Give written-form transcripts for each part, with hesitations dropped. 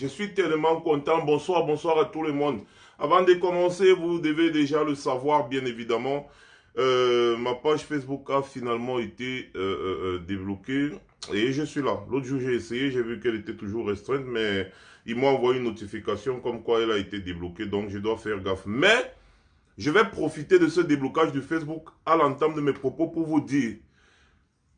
Je suis tellement content. Bonsoir, bonsoir à tout le monde. Avant de commencer, vous devez déjà le savoir, bien évidemment. Ma page Facebook a finalement été débloquée et je suis là. L'autre jour, j'ai essayé, j'ai vu qu'elle était toujours restreinte, mais il m'a envoyé une notification comme quoi elle a été débloquée, donc je dois faire gaffe. Mais je vais profiter de ce déblocage du Facebook à l'entame de mes propos pour vous dire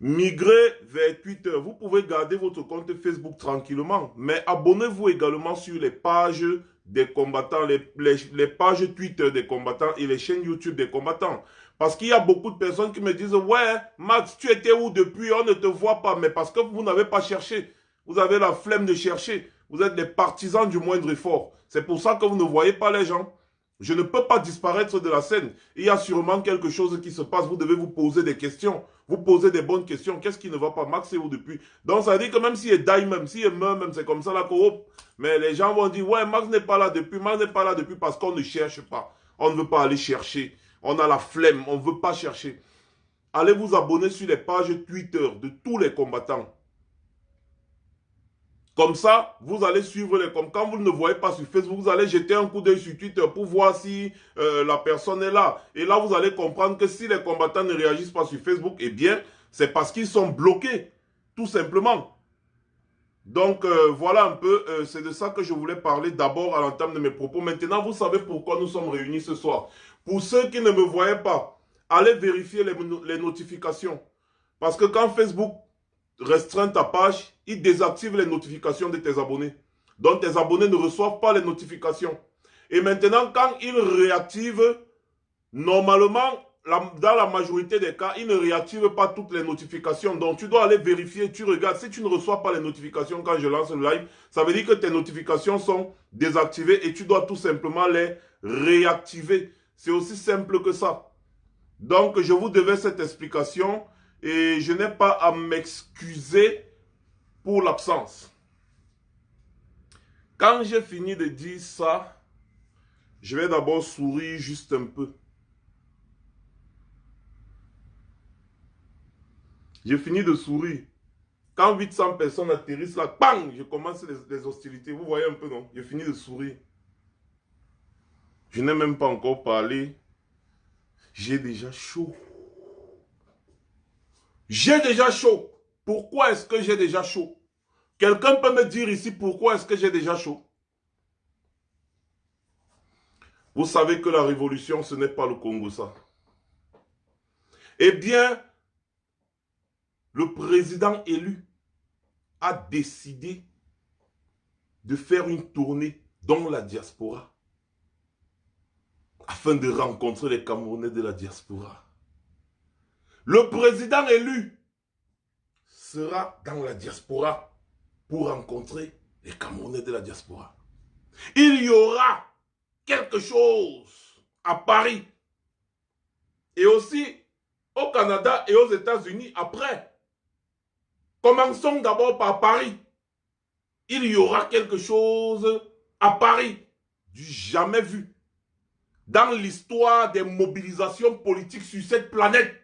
migrez vers Twitter. Vous pouvez garder votre compte Facebook tranquillement, mais abonnez-vous également sur les pages des combattants, les pages Twitter des combattants et les chaînes YouTube des combattants. Parce qu'il y a beaucoup de personnes qui me disent, ouais, Max, tu étais où depuis? On ne te voit pas. Mais parce que vous n'avez pas cherché. Vous avez la flemme de chercher. Vous êtes des partisans du moindre effort. C'est pour ça que vous ne voyez pas les gens. Je ne peux pas disparaître de la scène. Il y a sûrement quelque chose qui se passe. Vous devez vous poser des questions. Vous posez des bonnes questions. Qu'est-ce qui ne va pas? Max est où depuis? Donc ça veut dire que même s'il est die, même s'il meurt, même c'est comme ça la coop. Mais les gens vont dire, ouais, Max n'est pas là depuis. Max n'est pas là depuis parce qu'on ne cherche pas. On ne veut pas aller chercher. On a la flemme. On ne veut pas chercher. Allez vous abonner sur les pages Twitter de tous les combattants. Comme ça, vous allez suivre les... Comme quand vous ne le voyez pas sur Facebook, vous allez jeter un coup d'œil sur Twitter pour voir si la personne est là. Et là, vous allez comprendre que si les combattants ne réagissent pas sur Facebook, eh bien, c'est parce qu'ils sont bloqués. Tout simplement. Donc, voilà un peu, c'est de ça que je voulais parler d'abord à l'entame de mes propos. Maintenant, vous savez pourquoi nous sommes réunis ce soir. Pour ceux qui ne me voyaient pas, allez vérifier les notifications. Parce que quand Facebook restreint ta page, il désactive les notifications de tes abonnés. Donc tes abonnés ne reçoivent pas les notifications. Et maintenant, quand il réactive, normalement, dans la majorité des cas, il ne réactive pas toutes les notifications. Donc tu dois aller vérifier, tu regardes. Si tu ne reçois pas les notifications quand je lance le live, ça veut dire que tes notifications sont désactivées et tu dois tout simplement les réactiver. C'est aussi simple que ça. Donc je vous devais cette explication. Et je n'ai pas à m'excuser pour l'absence. Quand j'ai fini de dire ça, je vais d'abord sourire juste un peu. J'ai fini de sourire. Quand 800 personnes atterrissent là, bang, je commence les hostilités. Vous voyez un peu, non? J'ai fini de sourire. Je n'ai même pas encore parlé. J'ai déjà chaud. J'ai déjà chaud. Pourquoi est-ce que j'ai déjà chaud? Quelqu'un peut me dire ici pourquoi est-ce que j'ai déjà chaud? Vous savez que la révolution, ce n'est pas le Congo, ça. Eh bien, le président élu a décidé de faire une tournée dans la diaspora afin de rencontrer les Camerounais de la diaspora. Le président élu sera dans la diaspora pour rencontrer les Camerounais de la diaspora. Il y aura quelque chose à Paris et aussi au Canada et aux États-Unis après. Commençons d'abord par Paris. Il y aura quelque chose à Paris du jamais vu dans l'histoire des mobilisations politiques sur cette planète.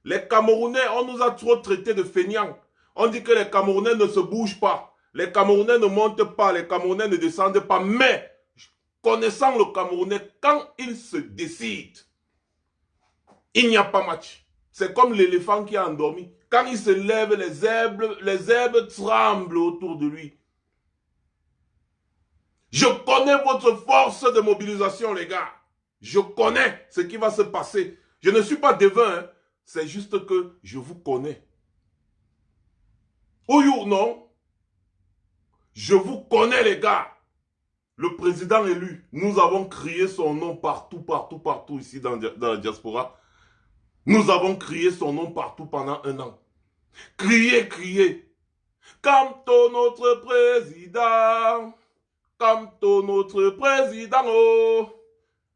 Les Camerounais, on nous a trop traités de feignants. On dit que les Camerounais ne se bougent pas. Les Camerounais ne montent pas, les Camerounais ne descendent pas. Mais, connaissant le Camerounais, quand il se décide, il n'y a pas match. C'est comme l'éléphant qui a endormi. Quand il se lève, les herbes tremblent autour de lui. Je connais votre force de mobilisation, les gars. Je connais ce qui va se passer. Je ne suis pas devin, hein. C'est juste que je vous connais. Oui ou non? Je vous connais, les gars. Le président élu, nous avons crié son nom partout, partout, partout ici dans la diaspora. Nous avons crié son nom partout pendant 1 an. Criez, criez. Kamto notre président. Kamto notre président. Oh.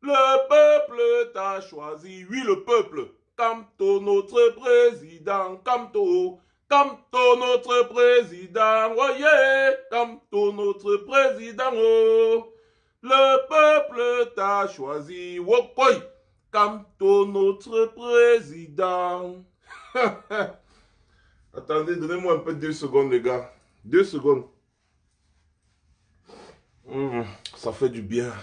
Le peuple t'a choisi. Oui, le peuple. Kamto notre président. Kamto. Kamto notre président. Oh yeah. Kamto notre président. Oh. Le peuple t'a choisi. Wokoi. Kamto notre président. Attendez, donnez-moi un peu 2 secondes, les gars. 2 secondes. ça fait du bien.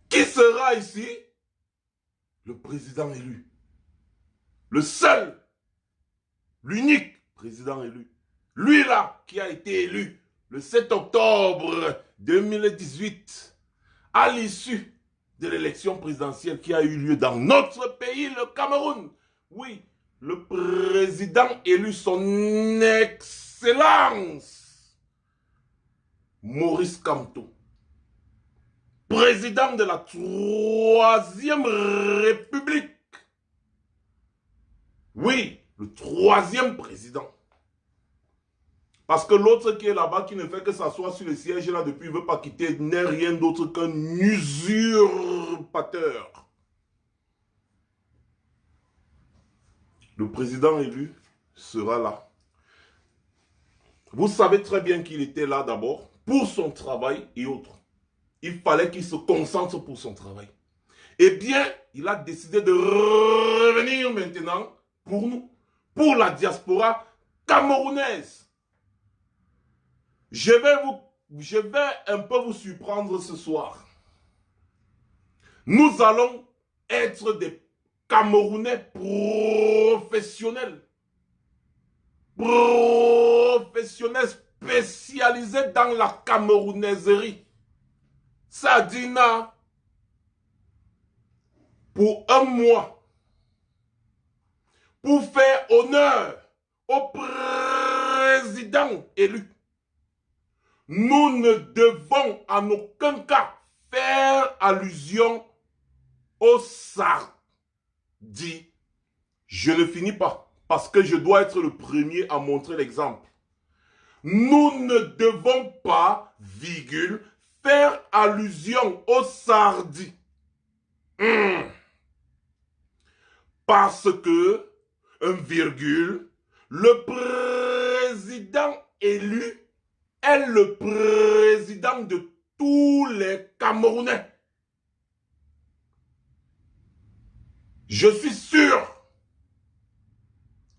Qui sera ici? Le président élu. Le seul, l'unique président élu. Lui là, qui a été élu le 7 octobre 2018, à l'issue de l'élection présidentielle qui a eu lieu dans notre pays, le Cameroun. Oui, le président élu, son excellence, Maurice Kamto, président de la Troisième République. Oui, le troisième président. Parce que l'autre qui est là-bas, qui ne fait que s'asseoir sur le siège là depuis, ne veut pas quitter, n'est rien d'autre qu'un usurpateur. Le président élu sera là. Vous savez très bien qu'il était là d'abord pour son travail et autres. Il fallait qu'il se concentre pour son travail. Eh bien, il a décidé de revenir maintenant pour nous, pour la diaspora camerounaise. Je vais un peu vous surprendre ce soir. Nous allons être des Camerounais professionnels. Professionnels spécialisés dans la camerounaiserie. C'est-à-dire, pour un mois, pour faire honneur au président élu, nous ne devons en aucun cas faire allusion au sardi. Je ne finis pas, parce que je dois être le premier à montrer l'exemple. Nous ne devons pas, virgule, faire allusion au sardi. Parce que, virgule, le président élu est le président de tous les Camerounais. Je suis sûr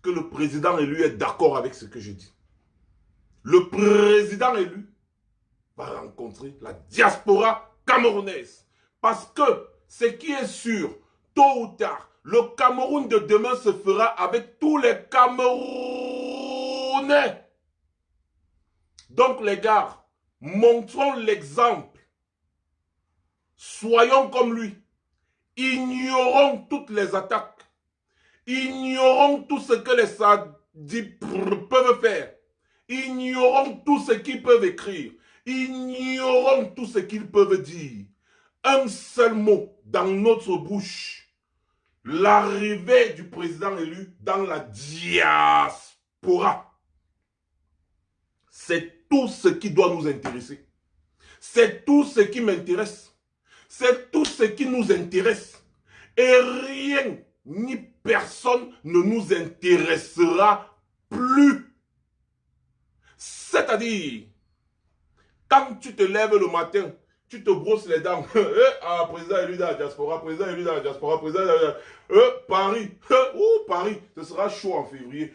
que le président élu est d'accord avec ce que je dis. Le président élu va rencontrer la diaspora camerounaise. Parce que ce qui est sûr, tôt ou tard, le Cameroun de demain se fera avec tous les Camerounais. Donc les gars, montrons l'exemple. Soyons comme lui. Ignorons toutes les attaques. Ignorons tout ce que les sadis peuvent faire. Ignorons tout ce qu'ils peuvent écrire. Ignorons tout ce qu'ils peuvent dire. Un seul mot dans notre bouche. L'arrivée du président élu dans la diaspora. C'est tout ce qui doit nous intéresser. C'est tout ce qui m'intéresse. C'est tout ce qui nous intéresse. Et rien ni personne ne nous intéressera plus. C'est-à-dire, quand tu te lèves le matin, tu te brosses les dents. Président élu dans la diaspora, président élu dans la diaspora, président élu dans la... Paris, Paris, ce sera chaud en février.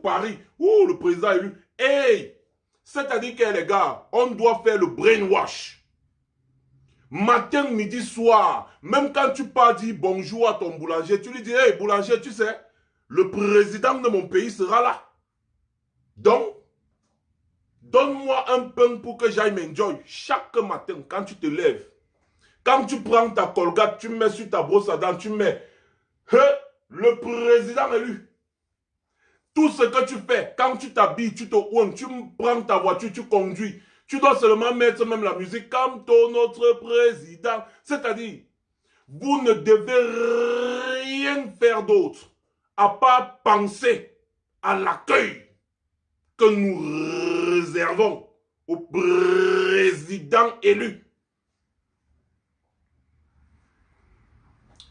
Paris, le président élu. Hey! C'est-à-dire que les gars, on doit faire le brainwash. Matin, midi, soir, même quand tu pars dire bonjour à ton boulanger, tu lui dis, hey boulanger, tu sais, le président de mon pays sera là. Donc, donne-moi un pain pour que j'aille m'enjoy. Chaque matin, quand tu te lèves, quand tu prends ta Colgate, tu mets sur ta brosse à dents, tu mets le président élu. Tout ce que tu fais, quand tu t'habilles, tu te ouines, tu prends ta voiture, tu conduis. Tu dois seulement mettre même la musique comme ton notre président. C'est-à-dire, vous ne devez rien faire d'autre à part penser à l'accueil que nous réservons au président élu.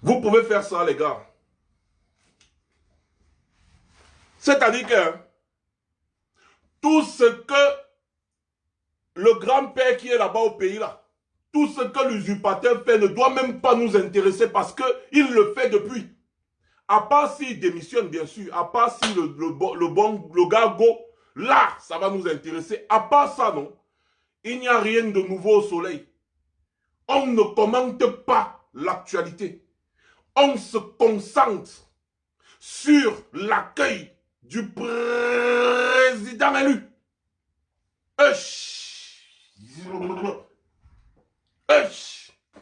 Vous pouvez faire ça, les gars. C'est-à-dire que tout ce que le grand-père qui est là-bas au pays, là, tout ce que l'usurpateur fait ne doit même pas nous intéresser parce qu'il le fait depuis. À part s'il démissionne, bien sûr, à part si le gars go, là, ça va nous intéresser. À part ça, non. Il n'y a rien de nouveau au soleil. On ne commente pas l'actualité. On se concentre sur l'accueil du président élu.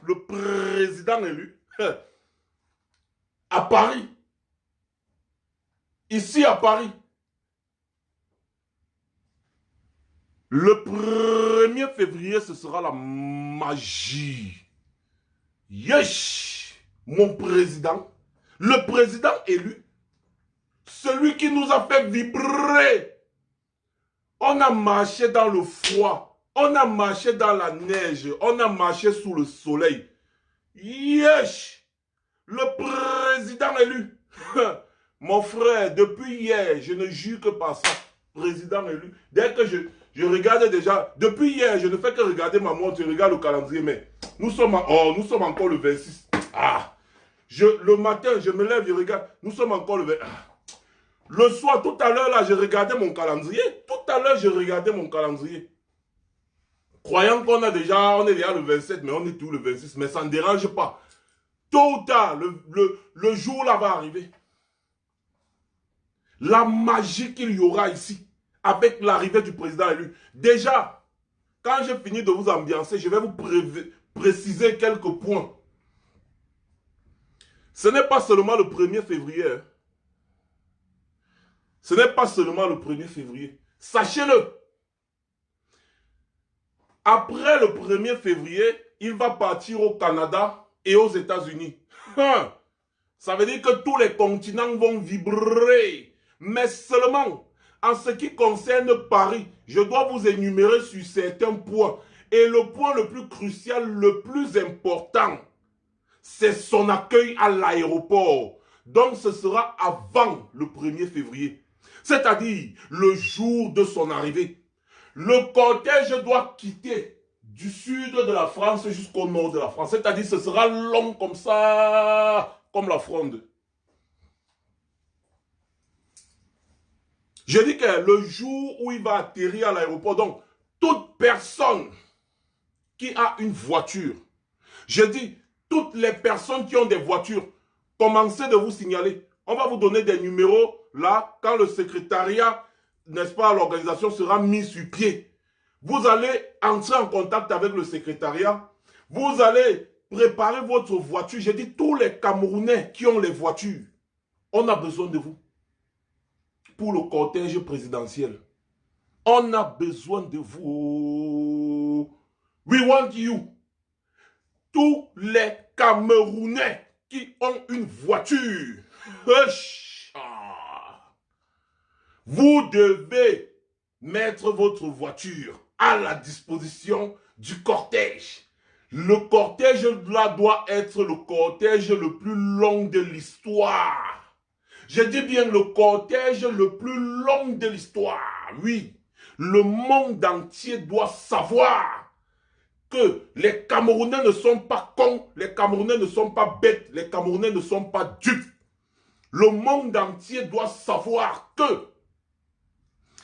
Le président élu à Paris. Ici à Paris. Le 1er février, ce sera la magie. Yesh, mon président, le président élu, celui qui nous a fait vibrer. On a marché dans le froid, on a marché dans la neige, on a marché sous le soleil. Yesh, le président élu. Mon frère, depuis hier, je ne jure que par ça. Président élu. Dès que je regarde déjà, depuis hier, je ne fais que regarder ma montre, je regarde le calendrier, mais nous sommes encore le 26. Le matin, je me lève, je regarde, nous sommes encore le 26. Le soir, tout à l'heure, là, je regardais mon calendrier. Tout à l'heure, je regardais mon calendrier. Croyant qu'on est déjà le 27, mais on est tout le 26. Mais ça ne dérange pas. Tôt ou tard, le jour là va arriver. La magie qu'il y aura ici, avec l'arrivée du président élu. Déjà, quand j'ai fini de vous ambiancer, je vais vous préciser quelques points. Ce n'est pas seulement le 1er février. Ce n'est pas seulement le 1er février. Sachez-le. Après le 1er février, il va partir au Canada et aux États-Unis. Ça veut dire que tous les continents vont vibrer. Mais seulement, en ce qui concerne Paris, je dois vous énumérer sur certains points. Et le point le plus crucial, le plus important, c'est son accueil à l'aéroport. Donc ce sera avant le 1er février. C'est-à-dire le jour de son arrivée. Le cortège doit quitter du sud de la France jusqu'au nord de la France. C'est-à-dire ce sera long comme ça, comme la fronde. Je dis que le jour où il va atterrir à l'aéroport, donc toute personne qui a une voiture, je dis toutes les personnes qui ont des voitures, commencez de vous signaler. On va vous donner des numéros là, quand le secrétariat, n'est-ce pas, l'organisation sera mis sur pied. Vous allez entrer en contact avec le secrétariat. Vous allez préparer votre voiture. J'ai dit tous les Camerounais qui ont les voitures, on a besoin de vous. Pour le cortège présidentiel. On a besoin de vous. We want you. Tous les Camerounais qui ont une voiture. Vous devez mettre votre voiture à la disposition du cortège. Le cortège là doit être le cortège le plus long de l'histoire. Je dis bien le cortège le plus long de l'histoire. Oui, le monde entier doit savoir que les Camerounais ne sont pas cons, les Camerounais ne sont pas bêtes, les Camerounais ne sont pas dupes. Le monde entier doit savoir que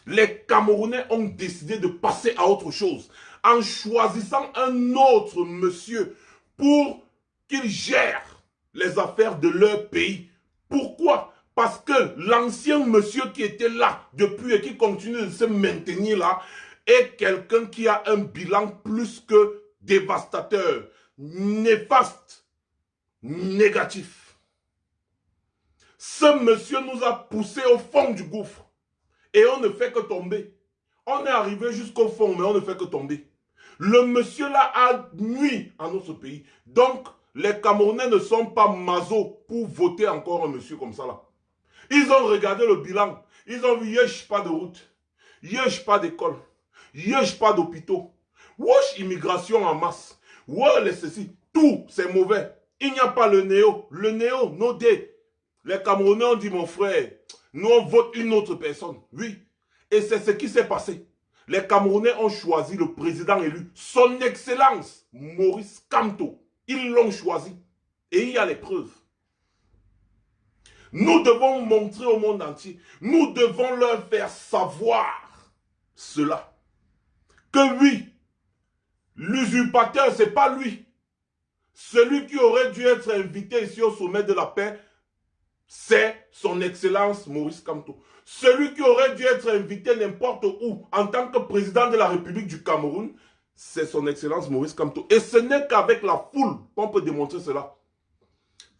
les Camerounais ont décidé de passer à autre chose en choisissant un autre monsieur pour qu'il gère les affaires de leur pays. Pourquoi ? Parce que l'ancien monsieur qui était là depuis et qui continue de se maintenir là est quelqu'un qui a un bilan plus que dévastateur, néfaste, négatif. Ce monsieur nous a poussés au fond du gouffre et on ne fait que tomber. On est arrivé jusqu'au fond mais on ne fait que tomber. Le monsieur là a nui à notre pays. Donc les Camerounais ne sont pas masos pour voter encore un monsieur comme ça là. Ils ont regardé le bilan. Ils ont vu, yesh, pas de route. Yesh, pas d'école. Yesh, pas d'hôpitaux. Wesh, immigration en masse. Wesh, ceci. Tout, c'est mauvais. Il n'y a pas le néo. Le néo, no dé. Les Camerounais ont dit, mon frère, nous on vote une autre personne. Oui. Et c'est ce qui s'est passé. Les Camerounais ont choisi le président élu. Son Excellence, Maurice Kamto. Ils l'ont choisi. Et il y a les preuves. Nous devons montrer au monde entier, nous devons leur faire savoir cela. Que oui, L'usurpateur, ce n'est pas lui. Celui qui aurait dû être invité ici au sommet de la paix, c'est son Excellence Maurice Kamto. Celui qui aurait dû être invité n'importe où en tant que président de la République du Cameroun, c'est son Excellence Maurice Kamto. Et ce n'est qu'avec la foule qu'on peut démontrer cela.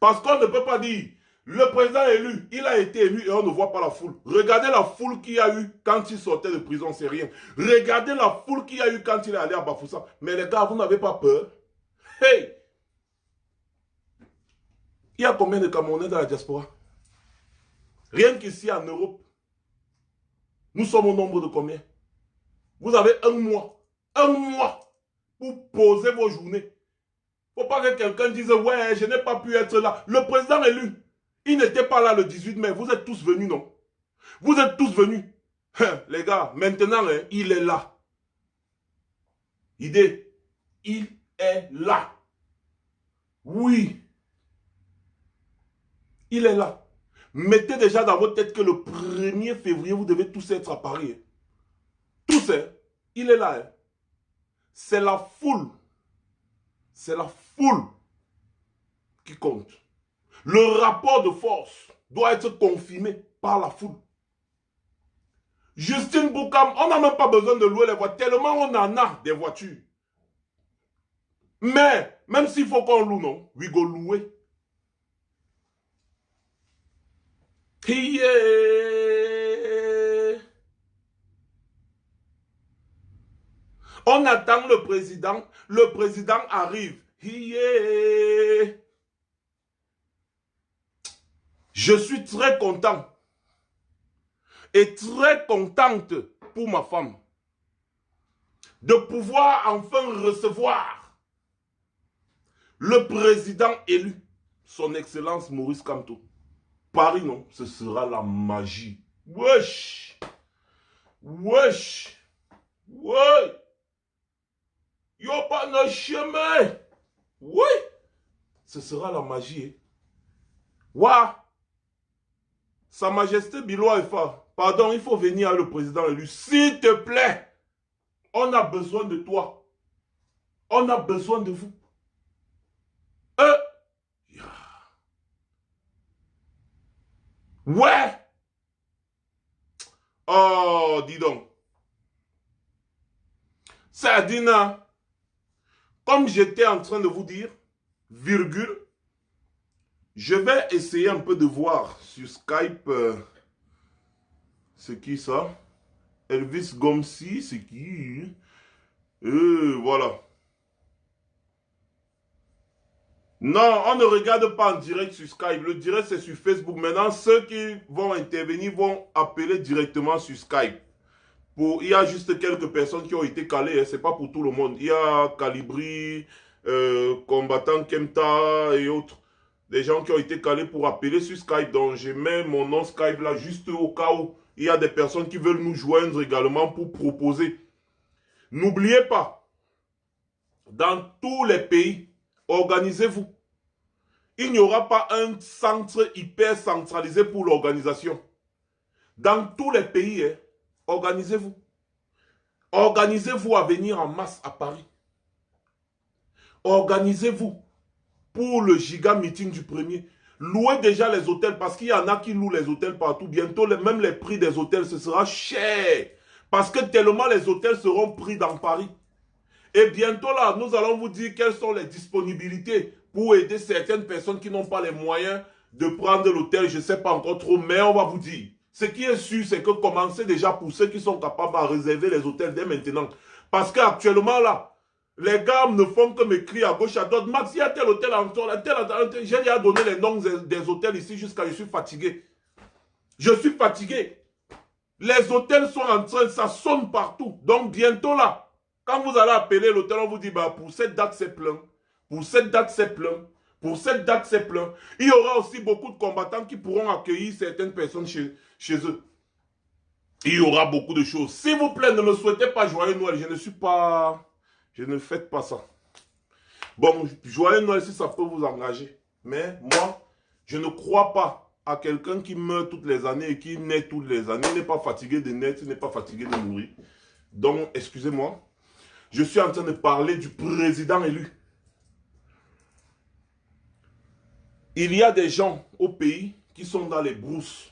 Parce qu'on ne peut pas dire, le président élu, il a été élu et on ne voit pas la foule. Regardez la foule qu'il y a eu quand il sortait de prison, c'est rien. Regardez la foule qu'il y a eu quand il est allé à Bafoussa. Mais les gars, vous n'avez pas peur? Hey! Il y a combien de Camerounais dans la diaspora? Rien qu'ici en Europe. Nous sommes au nombre de combien? Vous avez un mois pour poser vos journées. Il ne faut pas que quelqu'un dise, ouais, je n'ai pas pu être là. Le président élu, il n'était pas là le 18 mai. Vous êtes tous venus, non? Vous êtes tous venus. Les gars, maintenant, hein, il est là. Idée, il est là. Oui. Il est là. Mettez déjà dans votre tête que le 1er février, vous devez tous être à Paris. Tous, hein. Il est là. Hein. C'est la foule. C'est la foule qui compte. Le rapport de force doit être confirmé par la foule. Justine Boukam, on n'a même pas besoin de louer les voitures, tellement on en a des voitures. Mais, même s'il faut qu'on loue, non, we go louer. On attend le président arrive. Je suis très content et très contente pour ma femme de pouvoir enfin recevoir le président élu, son Excellence Maurice Kamto. Paris, non, ce sera la magie. Wesh! Wesh! Ouais! Y'a pas de chemin! Oui! Ce sera la magie. Wa! Sa Majesté Biloa Efa, pardon, il faut venir le président élu. S'il te plaît, on a besoin de toi. On a besoin de vous. Ouais! Oh, dis donc. Sardina, comme j'étais en train de vous dire, virgule, je vais essayer un peu de voir sur Skype, c'est qui ça? Elvis Gomsi, c'est qui? Voilà. Non, on ne regarde pas en direct sur Skype. Le direct, c'est sur Facebook. Maintenant, ceux qui vont intervenir vont appeler directement sur Skype. Il y a juste quelques personnes qui ont été calées. Hein, ce n'est pas pour tout le monde. Il y a Calibri, Combattant Kemta et autres. Des gens qui ont été calés pour appeler sur Skype. Donc, je mets mon nom Skype là juste au cas où il y a des personnes qui veulent nous joindre également pour proposer. N'oubliez pas, dans tous les pays, organisez-vous. Il n'y aura pas un centre hyper centralisé pour l'organisation. Dans tous les pays, hein, organisez-vous. Organisez-vous à venir en masse à Paris. Organisez-vous pour le giga meeting du 1er. Louez déjà les hôtels parce qu'il y en a qui louent les hôtels partout. Bientôt, même les prix des hôtels, ce sera cher. Parce que tellement les hôtels seront pris dans Paris. Et bientôt là, nous allons vous dire quelles sont les disponibilités pour aider certaines personnes qui n'ont pas les moyens de prendre l'hôtel. Je ne sais pas encore trop, mais on va vous dire. Ce qui est sûr, c'est que commencez déjà pour ceux qui sont capables à réserver les hôtels dès maintenant. Parce qu'actuellement là, les gars ne font que m'écrire à gauche à droite. Max, il y a tel hôtel en tel. J'ai déjà donné les noms des hôtels ici jusqu'à je suis fatigué. Je suis fatigué. Les hôtels sont en train, ça sonne partout. Donc bientôt là, quand vous allez appeler l'hôtel, on vous dit, bah, pour cette date, c'est plein. Pour cette date, c'est plein. Pour cette date, c'est plein. Il y aura aussi beaucoup de combattants qui pourront accueillir certaines personnes chez eux. Il y aura beaucoup de choses. S'il vous plaît, ne me souhaitez pas joyeux Noël. Je ne fête pas ça. Bon, joyeux Noël si ça peut vous engager. Mais moi, je ne crois pas à quelqu'un qui meurt toutes les années et qui naît toutes les années. Il n'est pas fatigué de naître, il n'est pas fatigué de mourir. Donc, excusez-moi. Je suis en train de parler du président élu. Il y a des gens au pays qui sont dans les brousses.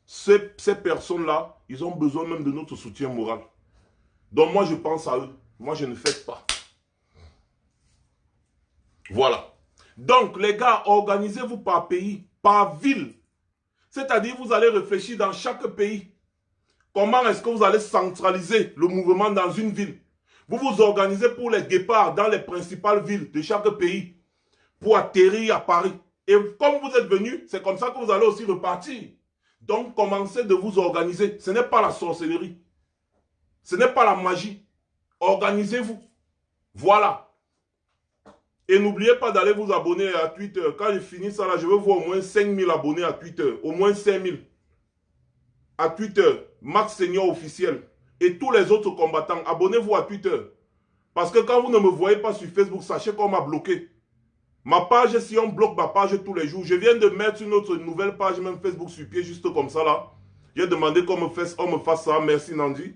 Ces personnes-là, ils ont besoin même de notre soutien moral. Donc moi, je pense à eux. Moi, je ne fais pas. Voilà. Donc, les gars, organisez-vous par pays, par ville. C'est-à-dire, vous allez réfléchir dans chaque pays. Comment est-ce que vous allez centraliser le mouvement dans une ville? Vous vous organisez pour les guépards dans les principales villes de chaque pays pour atterrir à Paris. Et comme vous êtes venus, c'est comme ça que vous allez aussi repartir. Donc, commencez de vous organiser. Ce n'est pas la sorcellerie. Ce n'est pas la magie. Organisez-vous. Voilà. Et n'oubliez pas d'aller vous abonner à Twitter. Quand je finis ça là, je veux voir au moins 5000 abonnés à Twitter. Au moins 5000. À Twitter, Max Senior officiel. Et tous les autres combattants, abonnez-vous à Twitter. Parce que quand vous ne me voyez pas sur Facebook, sachez qu'on m'a bloqué. Ma page, si on bloque ma page tous les jours, je viens de mettre une autre nouvelle page, même Facebook sur pied, juste comme ça là. J'ai demandé qu'on me fasse ça, merci Nandi.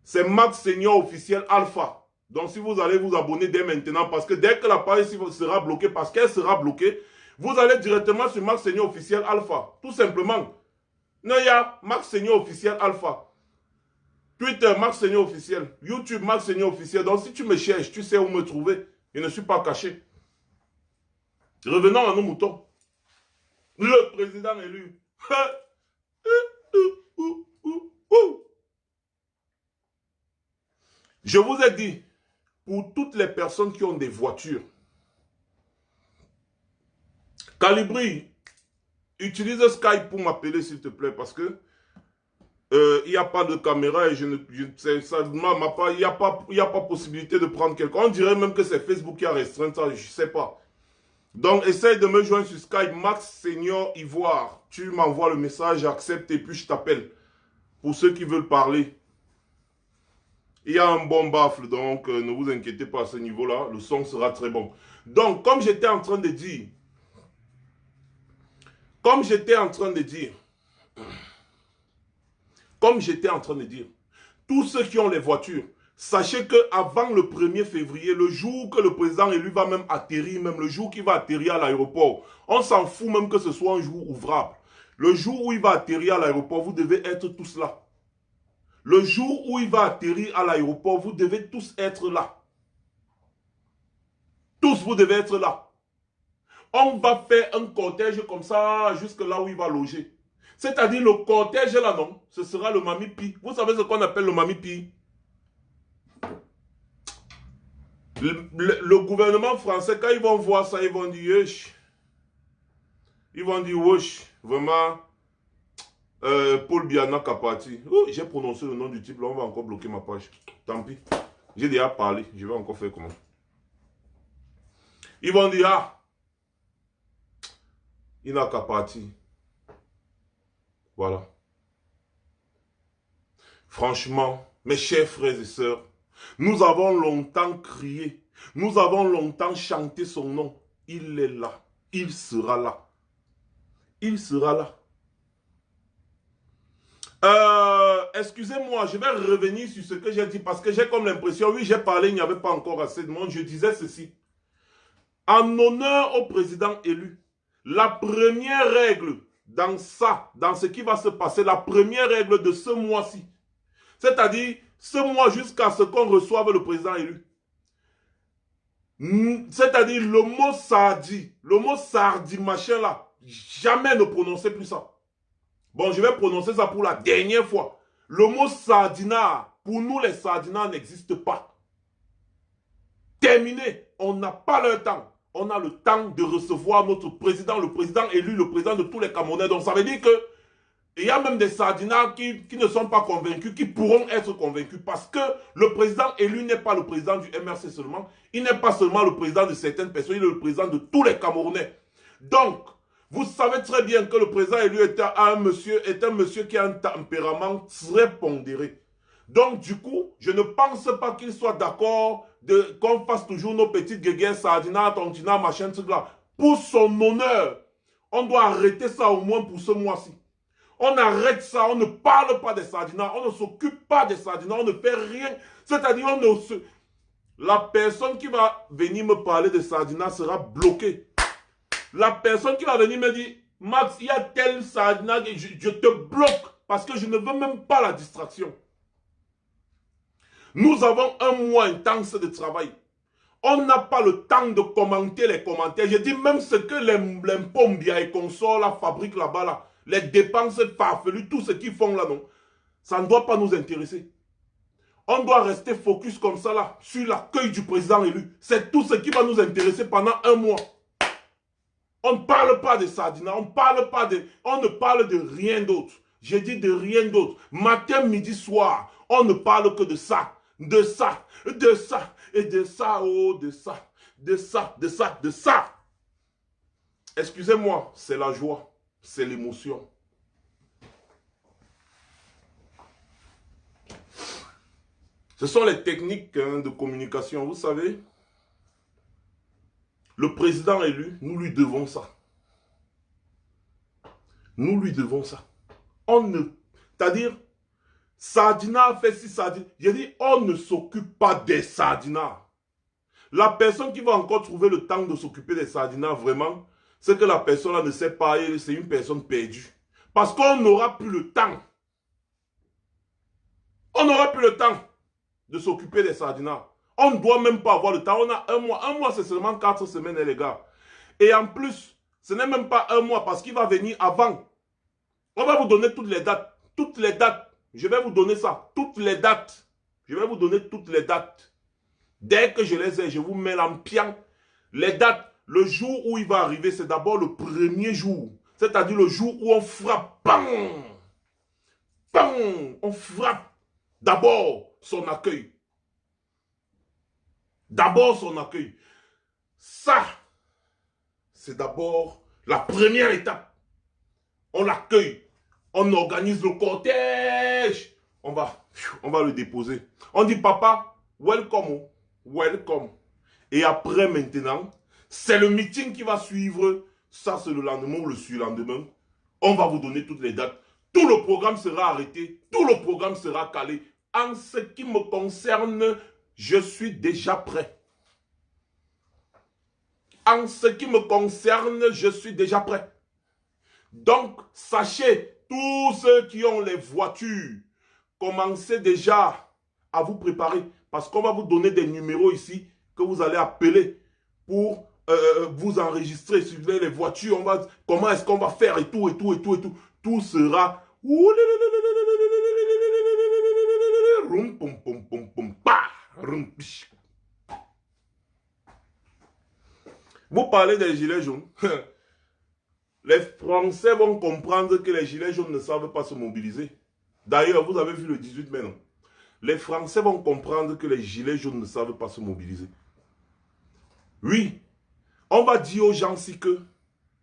C'est Max Senior officiel Alpha. Donc si vous allez vous abonner dès maintenant, parce que dès que la page ici sera bloquée, parce qu'elle sera bloquée, vous allez directement sur Max Senior officiel Alpha. Tout simplement. Noya, Max Senior officiel Alpha. Twitter, Max Senior officiel. YouTube, Max Senior officiel. Donc si tu me cherches, tu sais où me trouver. Je ne suis pas caché. Revenons à nos moutons. Le président élu. Je vous ai dit, pour toutes les personnes qui ont des voitures, Calibri, utilise Skype pour m'appeler s'il te plaît, parce que il n'y a pas de caméra et il n'y a pas possibilité de prendre quelqu'un. On dirait même que c'est Facebook qui a restreint ça, je ne sais pas. Donc, essaye de me joindre sur Skype, Max Senior Ivoire. Tu m'envoies le message, j'accepte et puis je t'appelle. Pour ceux qui veulent parler. Il y a un bon baffle, donc ne vous inquiétez pas à ce niveau-là. Le son sera très bon. Donc, comme j'étais en train de dire, tous ceux qui ont les voitures, sachez qu'avant le 1er février, le jour que le président élu va même atterrir, même le jour qu'il va atterrir à l'aéroport, on s'en fout même que ce soit un jour ouvrable. Le jour où il va atterrir à l'aéroport, vous devez être tous là. Le jour où il va atterrir à l'aéroport, vous devez tous être là. Tous, vous devez être là. On va faire un cortège comme ça, jusque là où il va loger. C'est-à-dire le cortège là, non, ce sera le Mamipi. Vous savez ce qu'on appelle le Mamipi? Le gouvernement français, quand ils vont voir ça, ils vont dire, wesh. Ils vont dire, wesh, vraiment, Paul Biana Kapati. Oh, j'ai prononcé le nom du type, là, on va encore bloquer ma page. Tant pis. J'ai déjà parlé, je vais encore faire comment. Ils vont dire, ah, il n'a qu'à partir. Voilà. Franchement, mes chers frères et sœurs, nous avons longtemps crié, nous avons longtemps chanté son nom. Il est là, il sera là. Il sera là. Excusez-moi, je vais revenir sur ce que j'ai dit parce que j'ai comme l'impression, oui, j'ai parlé, il n'y avait pas encore assez de monde. Je disais ceci. En honneur au président élu, la première règle dans ce qui va se passer, la première règle de ce mois-ci, c'est-à-dire ce mois jusqu'à ce qu'on reçoive le président élu, c'est-à-dire le mot sardi, machin là, jamais ne prononcez plus ça. Bon, je vais prononcer ça pour la dernière fois. Le mot sardinard, pour nous les sardinards n'existe pas. Terminé, on n'a pas le temps. On a le temps de recevoir notre président, le président élu, le président de tous les Camerounais. Donc ça veut dire que il y a même des sardinards qui ne sont pas convaincus, qui pourront être convaincus parce que le président élu n'est pas le président du MRC seulement. Il n'est pas seulement le président de certaines personnes, il est le président de tous les Camerounais. Donc, vous savez très bien que le président élu est un monsieur qui a un tempérament très pondéré. Donc, du coup, je ne pense pas qu'il soit d'accord qu'on fasse toujours nos petites guéguerres, sardinards, tontinards, machin, truc là. Pour son honneur, on doit arrêter ça au moins pour ce mois-ci. On arrête ça, on ne parle pas des sardinards, on ne s'occupe pas des sardinards, on ne fait rien. C'est-à-dire, La personne qui va venir me parler de Sardina sera bloquée. La personne qui va venir me dire, Max, il y a tel Sardina, je te bloque parce que je ne veux même pas la distraction. Nous avons un mois intense de travail. On n'a pas le temps de commenter les commentaires. Je dis même ce que les Pombia et consorts la fabriquent là-bas, là, les dépenses farfelues, tout ce qu'ils font là, non. Ça ne doit pas nous intéresser. On doit rester focus comme ça là, sur l'accueil du président élu. C'est tout ce qui va nous intéresser pendant un mois. On ne parle pas de Sardina, on ne parle de rien d'autre. J'ai dit de rien d'autre. Matin, midi, soir, on ne parle que de ça. De ça, de ça, et de ça, oh, de ça, de ça, de ça, de ça. Excusez-moi, c'est la joie, c'est l'émotion. Ce sont les techniques de communication, vous savez. Le président élu, nous lui devons ça. Nous lui devons ça. C'est-à-dire, Sardina a fait si Sardina. J'ai dit, on ne s'occupe pas des Sardinas. La personne qui va encore trouver le temps de s'occuper des Sardinas, vraiment, c'est que la personne là ne sait pas, c'est une personne perdue. Parce qu'on n'aura plus le temps. On n'aura plus le temps de s'occuper des Sardinas. On ne doit même pas avoir le temps. On a un mois. Un mois, c'est seulement 4 semaines, les gars. Et en plus, ce n'est même pas un mois parce qu'il va venir avant. On va vous donner toutes les dates. Toutes les dates. Je vais vous donner ça. Toutes les dates. Je vais vous donner toutes les dates. Dès que je les ai, je vous mets l'ampiant. Les dates, le jour où il va arriver, c'est d'abord le premier jour. C'est-à-dire le jour où on frappe. Bam! Bam! On frappe. D'abord son accueil. D'abord son accueil. Ça, c'est d'abord la première étape. On l'accueille. On organise le cortège. On va le déposer. On dit, papa, welcome. Welcome. Et après, maintenant, c'est le meeting qui va suivre. Ça, c'est le lendemain ou le surlendemain. On va vous donner toutes les dates. Tout le programme sera arrêté. Tout le programme sera calé. En ce qui me concerne, je suis déjà prêt. En ce qui me concerne, je suis déjà prêt. Donc, sachez, tous ceux qui ont les voitures, commencez déjà à vous préparer. Parce qu'on va vous donner des numéros ici que vous allez appeler pour vous enregistrer. Suivez les voitures, comment est-ce qu'on va faire et tout, et tout, et tout, et tout. Tout sera... Vous parlez des gilets jaunes. Les Français vont comprendre que les gilets jaunes ne savent pas se mobiliser. D'ailleurs, vous avez vu le 18 mai, non? Les Français vont comprendre que les gilets jaunes ne savent pas se mobiliser. Oui, on va dire aux gens si que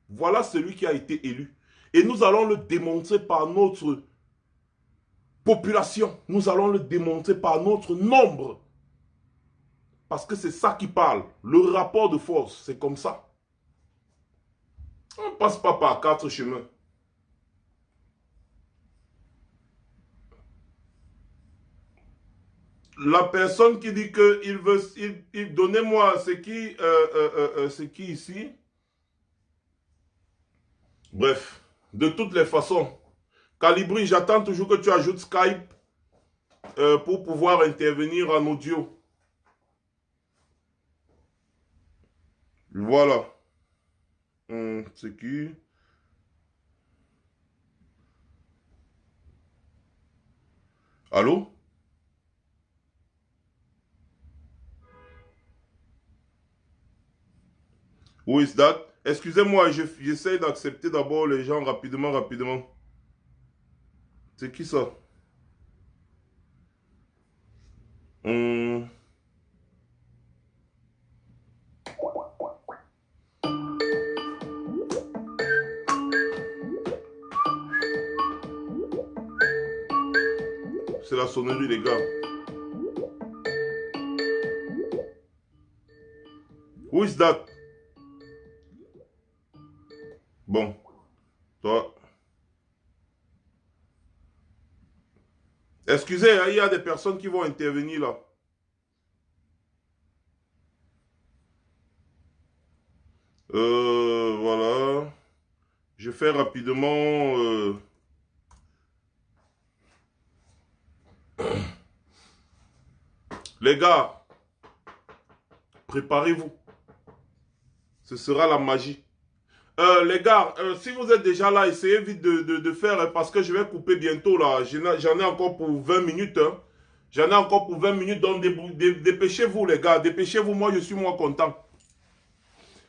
voilà celui qui a été élu. Et nous allons le démontrer par notre population. Nous allons le démontrer par notre nombre. Parce que c'est ça qui parle. Le rapport de force, c'est comme ça. On ne passe pas par 4 chemins. La personne qui dit qu'il veut... donnez-moi, c'est qui ici? Bref, de toutes les façons, Calibri, j'attends toujours que tu ajoutes Skype pour pouvoir intervenir en audio. Voilà. C'est qui? Allô? Who is that? Excusez-moi, j'essaie d'accepter d'abord les gens rapidement, rapidement. C'est qui ça? C'est la sonnerie, les gars. Who is that? Bon, toi. Excusez, il y a des personnes qui vont intervenir là. Voilà. Je fais rapidement... Les gars, préparez-vous. Ce sera la magie. Les gars, si vous êtes déjà là, essayez vite de faire, parce que je vais couper bientôt là. J'en ai encore pour 20 minutes. Hein. J'en ai encore pour 20 minutes, donc dépêchez-vous les gars, dépêchez-vous, moi je suis moins content.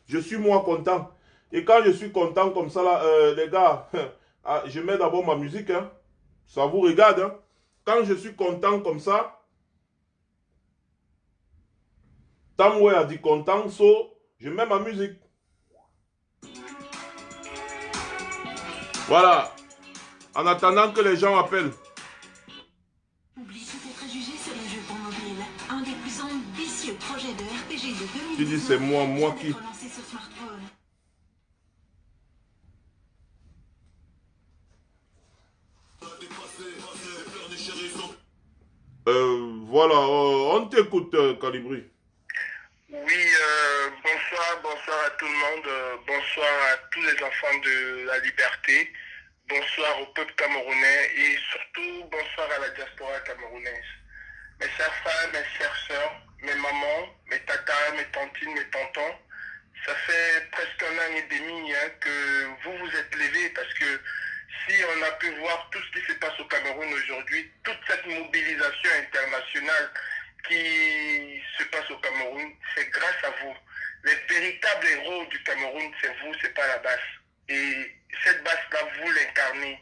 Je suis moins content. Et quand je suis content comme ça là, les gars, je mets d'abord ma musique, hein. Ça vous regarde. Hein. Quand je suis content comme ça, Tamwe a dit content, so je mets ma musique. Voilà. En attendant que les gens appellent. Oublie peut-être jugé sur un jeu pour mobile. Un des plus ambitieux projets de RPG de 2019. Tu dis c'est moi qui... Lancé sur smartphone. Voilà, on t'écoute, Calibri. Oui, bonsoir à tout le monde, bonsoir à tous les enfants de la liberté, bonsoir au peuple camerounais et surtout bonsoir à la diaspora camerounaise. Mes chères femmes, mes chères sœurs, mes mamans, mes tatas, mes tantines, mes tontons, ça fait presque un an et demi hein, que vous vous êtes levés parce que si on a pu voir tout ce qui se passe au Cameroun aujourd'hui, toute cette mobilisation internationale qui se passe au Cameroun, c'est grâce à vous. Les véritables héros du Cameroun, c'est vous, c'est pas la base. Et cette base-là, vous l'incarnez.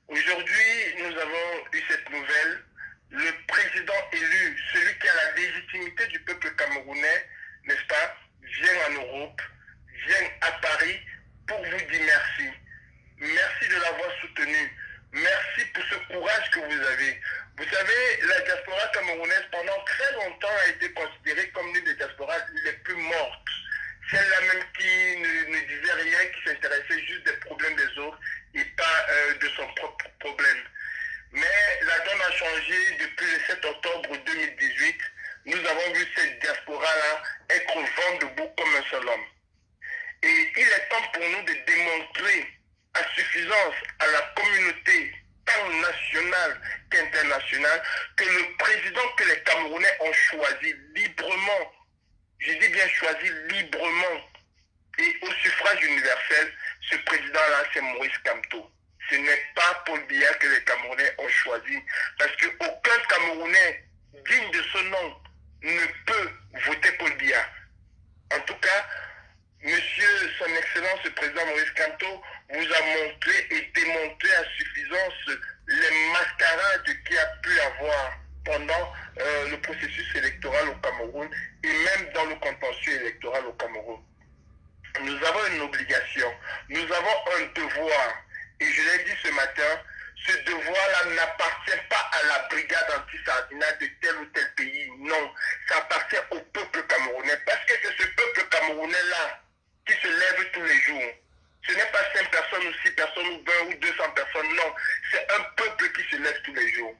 Aujourd'hui, nous avons eu cette nouvelle. Le président élu, celui qui a la légitimité du peuple camerounais, n'est-ce pas, vient en Europe, vient à Paris pour vous dire merci. Merci de l'avoir soutenu. Merci pour ce courage que vous avez. Vous savez, la diaspora camerounaise, pendant très longtemps, a été considérée comme l'une des diasporas les plus mortes. Celle-là même qui ne disait rien, qui s'intéressait juste des problèmes des autres et pas de son propre problème. Mais la donne a changé depuis le 7 octobre 2018. Nous avons vu cette diaspora-là être vent debout comme un seul homme. Et il est temps pour nous de démontrer à suffisance à la communauté tant nationale qu'internationale que le président que les Camerounais ont choisi librement, je dis bien choisi librement et au suffrage universel, ce président-là c'est Maurice Kamto. Ce n'est pas Paul Biya que les Camerounais ont choisi parce qu'aucun Camerounais digne de ce nom ne peut voter Paul Biya. En tout cas, Monsieur, son Excellence, le président Maurice Kamto, vous a montré et démontré à suffisance les mascarades qu'il a pu avoir pendant le processus électoral au Cameroun et même dans le contentieux électoral au Cameroun. Nous avons une obligation, nous avons un devoir, et je l'ai dit ce matin, ce devoir-là n'appartient pas à la brigade anti-sardinat de tel ou tel pays, non, ça appartient au peuple camerounais, parce que c'est ce peuple camerounais-là qui se lève tous les jours. Ce n'est pas 5 personnes ou 6 personnes ou 20 ou 200 personnes, non. C'est un peuple qui se lève tous les jours.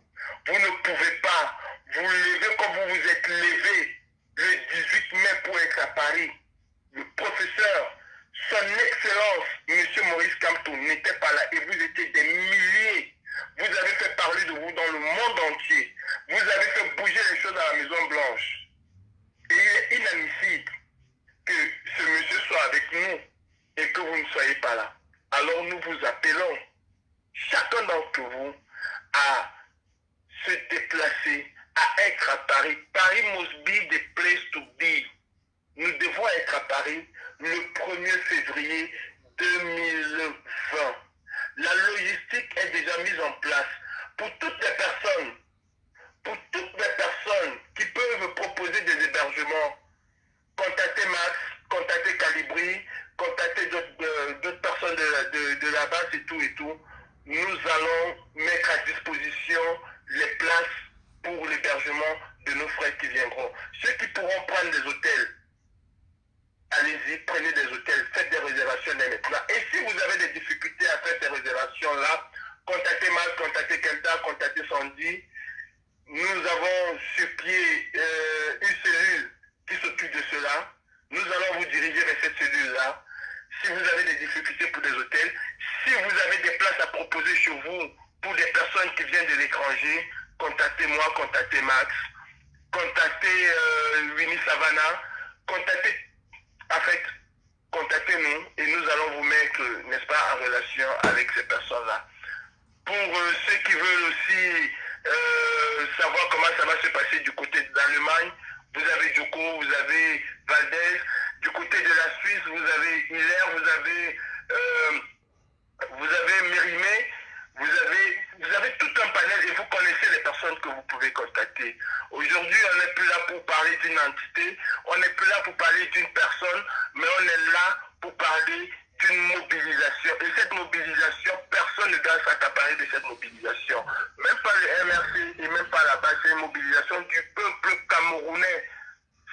Vous ne pouvez pas vous lever comme vous vous êtes levé le 18 mai pour être à Paris. Le professeur, son Excellence, M. Maurice Kamto, n'était pas là et vous étiez des milliers. Vous avez fait parler de vous dans le monde entier. Vous avez fait bouger les choses à la Maison Blanche. Et il est inadmissible que ce monsieur soit avec nous et que vous ne soyez pas là. Alors nous vous appelons, chacun d'entre vous, à se déplacer, à être à Paris. Paris must be the place to be. Nous devons être à Paris le 1er février 2020. La logistique est déjà mise en place pour toutes les personnes qui peuvent proposer des hébergements. Contactez Max, contactez Calibri, contactez d'autres personnes de la base et tout. Nous allons mettre à disposition les places pour l'hébergement de nos frères qui viendront. Ceux qui pourront prendre des hôtels, allez-y, prenez des hôtels, faites des réservations dès maintenant. Et si vous avez des difficultés à faire ces réservations-là, contactez Max, contactez Kenta, contactez Sandy. Nous avons sur pied une cellule qui s'occupe de cela. Nous allons vous diriger vers cette cellule-là reposer sur vous. Pour des personnes qui viennent de l'étranger, contactez-moi, contactez Max, contactez Winnie Savannah, contactez-nous et nous allons vous mettre, n'est-ce pas, en relation avec ces personnes-là. Pour ceux qui veulent aussi savoir comment ça va se passer du côté d'Allemagne, vous avez Joko, vous avez Valdez. Du côté de la Suisse, vous avez Hilaire, vous avez Mérimée, vous avez tout un panel et vous connaissez les personnes que vous pouvez contacter. Aujourd'hui, on n'est plus là pour parler d'une entité, on n'est plus là pour parler d'une personne, mais on est là pour parler d'une mobilisation. Et cette mobilisation, personne ne doit s'accaparer de cette mobilisation. Même pas le MRC et même pas la base, c'est une mobilisation du peuple camerounais.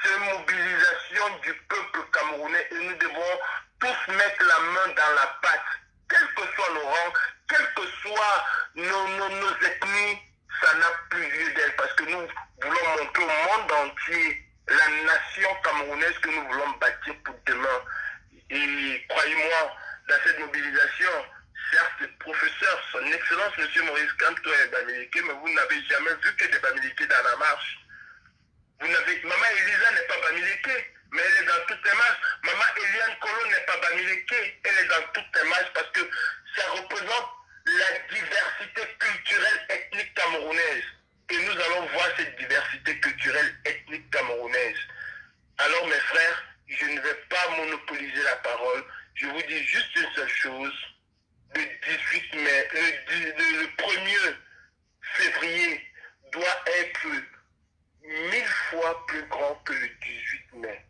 C'est une mobilisation du peuple camerounais et nous devons tous mettre la main dans la pâte, quels que soient nos rangs, quelles que soient nos ethnies, ça n'a plus lieu d'être parce que nous voulons montrer au monde entier la nation camerounaise que nous voulons bâtir pour demain. Et croyez-moi, dans cette mobilisation, certes, le professeur, son excellence, M. Maurice Kamto est bamileke, mais vous n'avez jamais vu que des bamileke dans la marche. Maman Elisa n'est pas bamileke, mais elle est dans toutes les marches. Maman Eliane Kolo n'est pas bamileke, elle est dans toutes les marches parce que ça représente la diversité culturelle ethnique camerounaise. Et nous allons voir cette diversité culturelle ethnique camerounaise. Alors mes frères, je ne vais pas monopoliser la parole. Je vous dis juste une seule chose. Le 18 mai, le 1er février doit être 1000 fois plus grand que le 18 mai.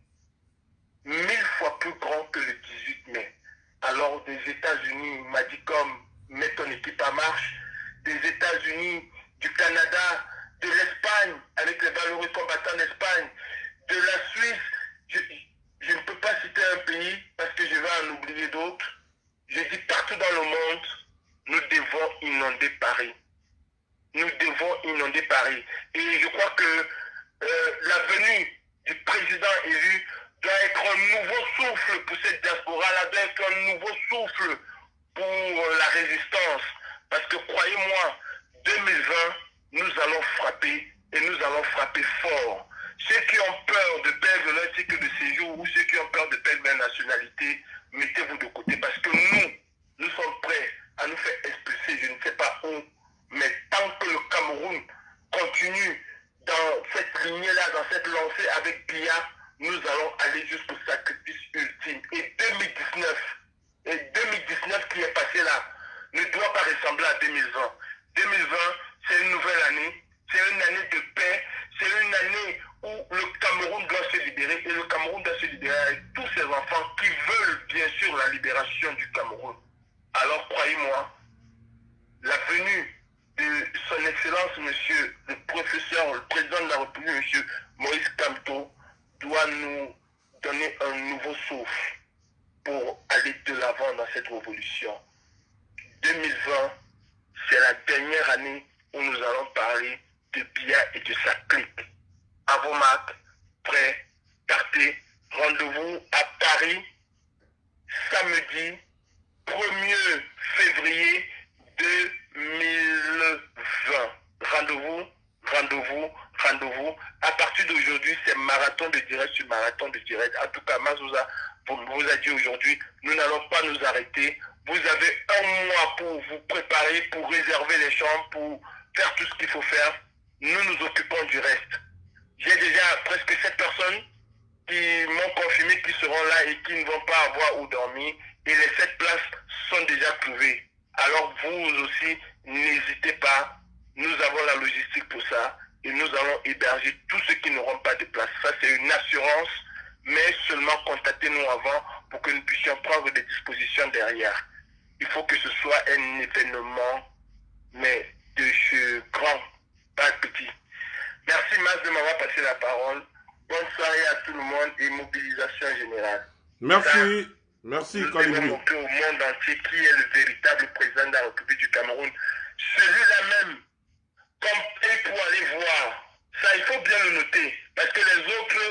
1000 fois plus grand que le 18 mai. Alors des États-Unis, m'a dit comme, mets ton équipe en marche. Des États-Unis, du Canada, de l'Espagne, avec les valeureux combattants d'Espagne, de la Suisse. Je ne peux pas citer un pays parce que je vais en oublier d'autres. Je dis partout dans le monde, nous devons inonder Paris. Nous devons inonder Paris. Et je crois que la venue du président élu doit être un nouveau souffle pour cette diaspora-là, doit être un nouveau souffle pour la résistance. Parce que croyez-moi, 2020, nous allons frapper et nous allons frapper fort. Ceux qui ont peur de perdre leur titre de séjour ou ceux qui ont peur de perdre leur nationalité, mettez-vous de côté parce que nous sommes prêts à nous faire expulser, je ne sais pas où, mais tant que le Cameroun continue dans cette lignée-là, dans cette lancée avec Biya, nous allons aller jusqu'au sacrifice ultime. Et 2019 qui est passé là, ne doit pas ressembler à 2020. 2020, c'est une nouvelle année, c'est une année de paix, c'est une année où le Cameroun doit se libérer et le Cameroun doit se libérer avec tous ses enfants qui veulent bien sûr la libération du Cameroun. Alors croyez-moi, la venue de son excellence, monsieur le professeur, le président de la République, monsieur Maurice Kamto, doit nous donner un nouveau souffle pour aller de l'avant dans cette révolution. 2020, c'est la dernière année où nous allons parler de Biya et de sa clique. À vos marques, prêts, partez, rendez-vous à Paris, samedi 1er février 2020. Rendez-vous. À partir d'aujourd'hui, c'est marathon de direct sur marathon de direct. En tout cas, Mazouza vous a dit aujourd'hui, nous n'allons pas nous arrêter. Vous avez un mois pour vous préparer, pour réserver les chambres, pour faire tout ce qu'il faut faire. Nous nous occupons du reste. J'ai déjà presque 7 personnes qui m'ont confirmé qu'ils seront là et qui ne vont pas avoir où dormir. Et les 7 places sont déjà trouvées. Alors vous aussi, n'hésitez pas. Nous avons la logistique pour ça. Et nous allons héberger tous ceux qui n'auront pas de place. Ça, c'est une assurance. Mais seulement contactez-nous avant pour que nous puissions prendre des dispositions derrière. Il faut que ce soit un événement, mais de ce grand, pas petit. Merci Mas de m'avoir passé la parole. Bonne soirée à tout le monde et mobilisation générale. Merci. Merci, Kalibou. Nous devons montrer au monde entier qui est le véritable président de la République du Cameroun. Celui-là même, comme et pour aller voir. Ça, il faut bien le noter. Parce que les autres,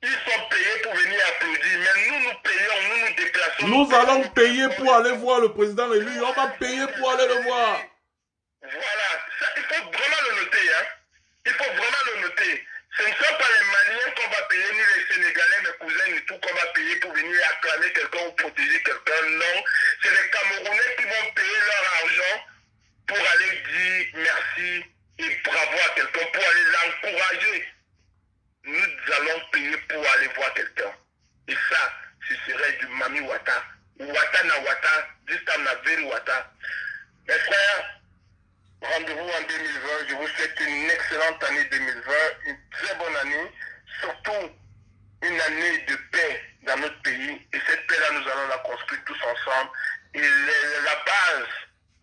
ils sont payés pour venir applaudir. Mais nous, nous payons, nous nous déplaçons Nous allons payer pour aller voir le président élu. On va payer pour aller le voir. Voilà, ça, il faut vraiment le noter. Hein. Il faut vraiment le noter. Ce ne sont pas les Maliens qu'on va payer, ni les Sénégalais, mes cousins et tout, qu'on va payer pour venir acclamer quelqu'un ou protéger quelqu'un. Non, c'est les Camerounais qui vont payer leur argent pour aller dire merci et bravo à quelqu'un, pour aller l'encourager. Nous allons payer pour aller voir quelqu'un. Et ça, ce serait du Mami Wata. Wata na Wata, this time na very Wata. Mes frères, rendez-vous en 2020. Je vous souhaite une excellente année 2020, une très bonne année, surtout une année de paix dans notre pays. Et cette paix-là, nous allons la construire tous ensemble. Et la base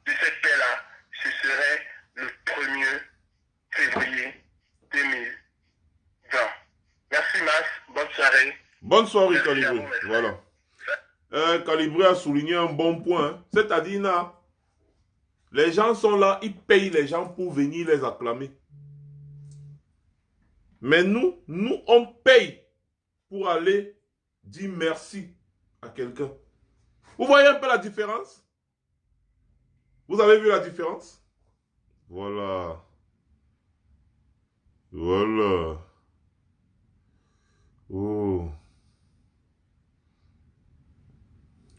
de cette paix-là, ce serait le 1er février 2020. Merci Mas, bonne soirée. Bonne soirée, Calibré. Voilà. Calibré a souligné un bon point. Hein. C'est-à-dire, les gens sont là, ils payent les gens pour venir les acclamer. Mais nous, on paye pour aller dire merci à quelqu'un. Vous voyez un peu la différence? Vous avez vu la différence? Voilà. Voilà. Oh.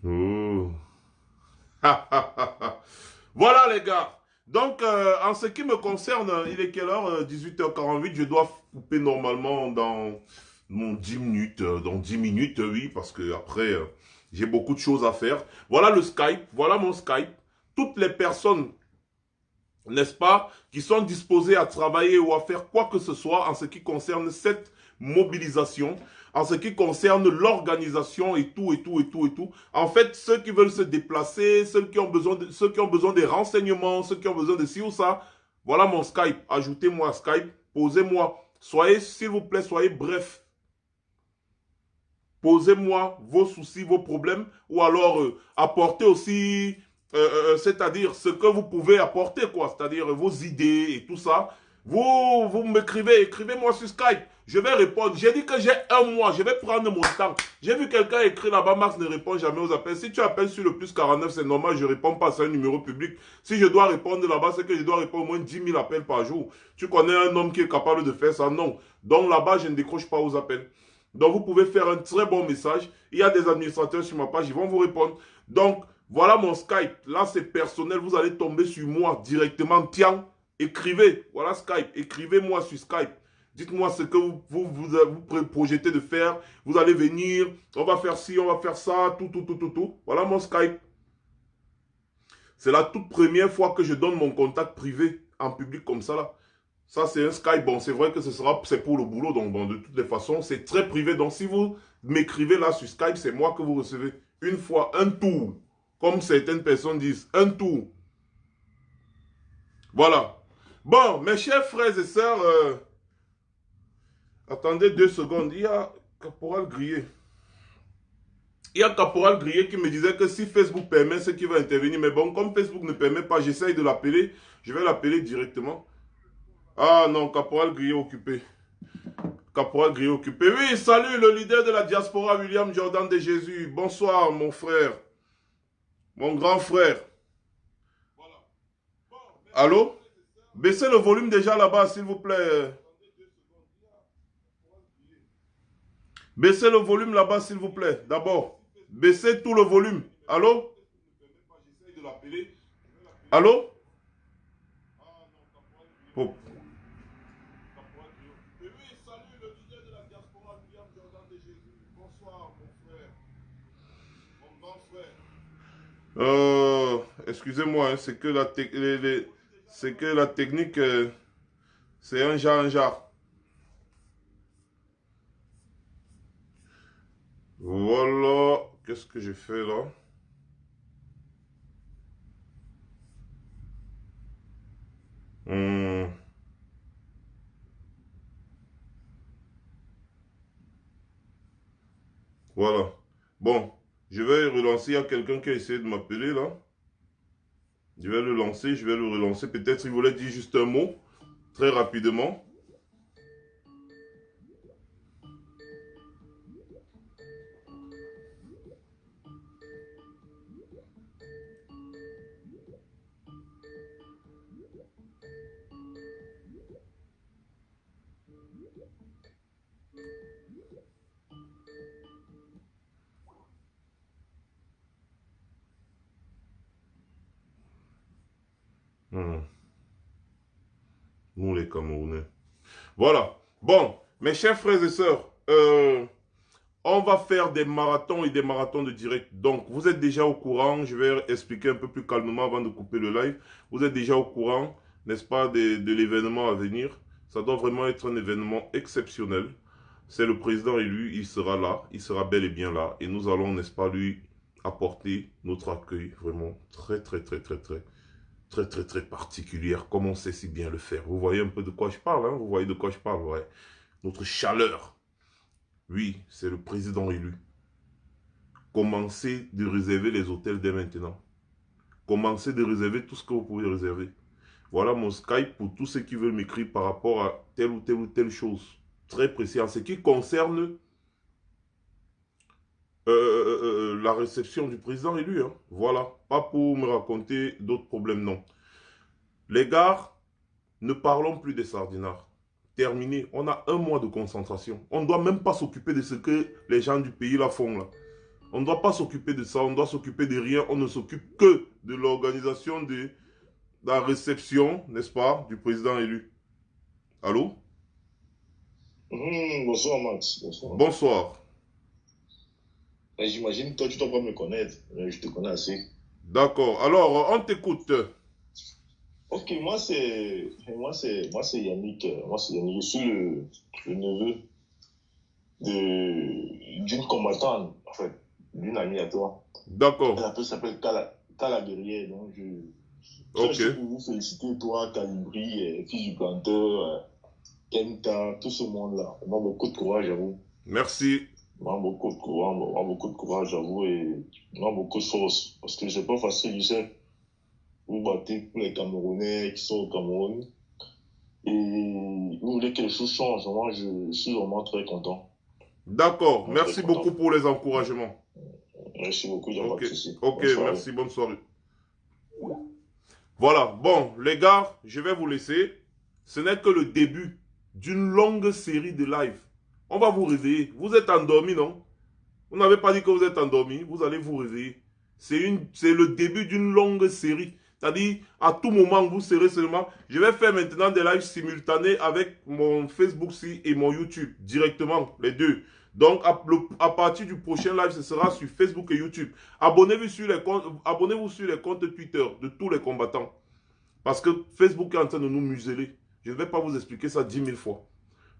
Oh. Voilà les gars. Donc, en ce qui me concerne, il est quelle heure? 18h48. Je dois couper normalement dans mon 10 minutes. Dans 10 minutes, oui, parce que après, j'ai beaucoup de choses à faire. Voilà le Skype. Voilà mon Skype. Toutes les personnes, n'est-ce pas, qui sont disposées à travailler ou à faire quoi que ce soit en ce qui concerne cette mobilisation, en ce qui concerne l'organisation et tout, et tout, et tout, et tout. En fait, ceux qui veulent se déplacer, ceux qui ont besoin des renseignements, ceux qui ont besoin de ci ou ça, voilà mon Skype. Ajoutez-moi à Skype, posez-moi. Soyez, s'il vous plaît, soyez bref. Posez-moi vos soucis, vos problèmes, ou alors apportez aussi, c'est-à-dire ce que vous pouvez apporter, quoi, c'est-à-dire vos idées et tout ça. Vous m'écrivez, écrivez-moi sur Skype. Je vais répondre. J'ai dit que j'ai un mois. Je vais prendre mon temps. J'ai vu quelqu'un écrire là-bas. Max ne répond jamais aux appels. Si tu appelles sur le plus 49, c'est normal. Je ne réponds pas. C'est un numéro public. Si je dois répondre là-bas, c'est que je dois répondre au moins 10 000 appels par jour. Tu connais un homme qui est capable de faire ça? Non. Donc là-bas, je ne décroche pas aux appels. Donc vous pouvez faire un très bon message. Il y a des administrateurs sur ma page. Ils vont vous répondre. Donc voilà mon Skype. Là, c'est personnel. Vous allez tomber sur moi directement. Tiens. Écrivez, voilà Skype, écrivez-moi sur Skype. Dites-moi ce que vous projetez de faire. Vous allez venir, on va faire ci, on va faire ça, tout. Voilà mon Skype. C'est la toute première fois que je donne mon contact privé en public comme ça là. Ça c'est un Skype, bon c'est vrai que c'est pour le boulot, donc bon, de toutes les façons, c'est très privé. Donc si vous m'écrivez là sur Skype, c'est moi que vous recevez une fois, un tour. Comme certaines personnes disent, un tour. Voilà. Bon, mes chers frères et sœurs, attendez 2 secondes. Il y a Caporal Grillé. Il y a Caporal Grillé qui me disait que si Facebook permet, c'est qu'il va intervenir. Mais bon, comme Facebook ne permet pas, j'essaye de l'appeler. Je vais l'appeler directement. Ah non, Caporal Grillé occupé. Caporal Grillé occupé. Oui, salut le leader de la diaspora, William Jordan de Jésus. Bonsoir, mon frère. Mon grand frère. Allô? Baissez le volume déjà là-bas, s'il vous plaît. Baissez le volume là-bas, s'il vous plaît. D'abord, baissez tout le volume. Allô? Allô? Oh. Excusez-moi, hein, c'est que la technique, c'est un genre. Voilà, qu'est-ce que j'ai fait là? Voilà. Bon, je vais relancer. Il y a quelqu'un qui a essayé de m'appeler là. Je vais le lancer, je vais le relancer. Peut-être il voulait dire juste un mot, très rapidement. Nous les Camerounais. Voilà. Bon, mes chers frères et sœurs, on va faire des marathons et des marathons de direct. Donc, vous êtes déjà au courant. Je vais expliquer un peu plus calmement avant de couper le live. Vous êtes déjà au courant, n'est-ce pas, de l'événement à venir. Ça doit vraiment être un événement exceptionnel. C'est le président élu, il sera là, il sera bel et bien là. Et nous allons, n'est-ce pas, lui apporter notre accueil vraiment très particulière, comme on sait si bien le faire. Vous voyez un peu de quoi je parle, hein? Vous voyez de quoi je parle, ouais. Notre chaleur. Oui, c'est le président élu. Commencez de réserver les hôtels dès maintenant. Commencez de réserver tout ce que vous pouvez réserver. Voilà mon Skype pour tous ceux qui veulent m'écrire par rapport à telle ou telle chose. Très précis. En ce qui concerne la réception du président élu. Hein. Voilà. Pas pour me raconter d'autres problèmes, non. Les gars, ne parlons plus des sardinards. Terminé. On a un mois de concentration. On ne doit même pas s'occuper de ce que les gens du pays là font là. On ne doit pas s'occuper de ça. On doit s'occuper de rien. On ne s'occupe que de l'organisation de la réception, n'est-ce pas, du président élu. Allô? Bonsoir Max. Bonsoir. Bonsoir. J'imagine toi tu dois pas me connaître, mais je te connais assez. D'accord. Alors, on t'écoute. Ok, moi c'est Yannick. Moi c'est Yannick. Je suis le neveu d'une combattante, en fait, d'une amie à toi. D'accord. Elle s'appelle Kala Guerrier. Donc je Ok. suis pour vous féliciter, toi, Calibri, fils du planteur, Kenta, tout ce monde-là. On a beaucoup de courage à vous. Merci. On a beaucoup de courage, j'avoue, et on a beaucoup de force. Parce que c'est pas facile, je sais. Vous battez pour les Camerounais qui sont au Cameroun. Et vous voulez que les choses changent. Moi, je suis vraiment très content. D'accord. Merci beaucoup pour les encouragements. Merci beaucoup, il n'y a pas de souci. Ok, merci, bonne soirée. Voilà, bon, les gars, je vais vous laisser. Ce n'est que le début d'une longue série de live. On va vous réveiller. Vous êtes endormis, non? Vous n'avez pas dit que vous êtes endormis. Vous allez vous réveiller. C'est le début d'une longue série. C'est-à-dire, à tout moment, vous serez seulement... Je vais faire maintenant des lives simultanés avec mon Facebook et mon YouTube, directement, les deux. Donc, à partir du prochain live, ce sera sur Facebook et YouTube. Abonnez-vous sur les comptes Twitter de tous les combattants. Parce que Facebook est en train de nous museler. Je ne vais pas vous expliquer ça 10 000 fois.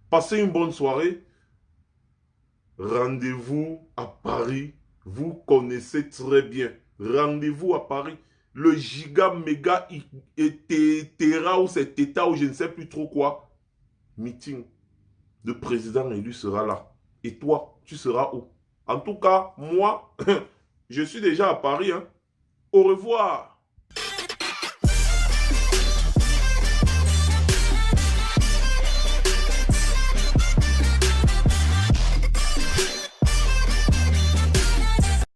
Passez une bonne soirée. Rendez-vous à Paris. Vous connaissez très bien. Rendez-vous à Paris. Le giga, méga, terra ou c'est état ou je ne sais plus trop quoi. Meeting. Le président élu sera là. Et toi, tu seras où? En tout cas, moi, je suis déjà à Paris. Hein. Au revoir.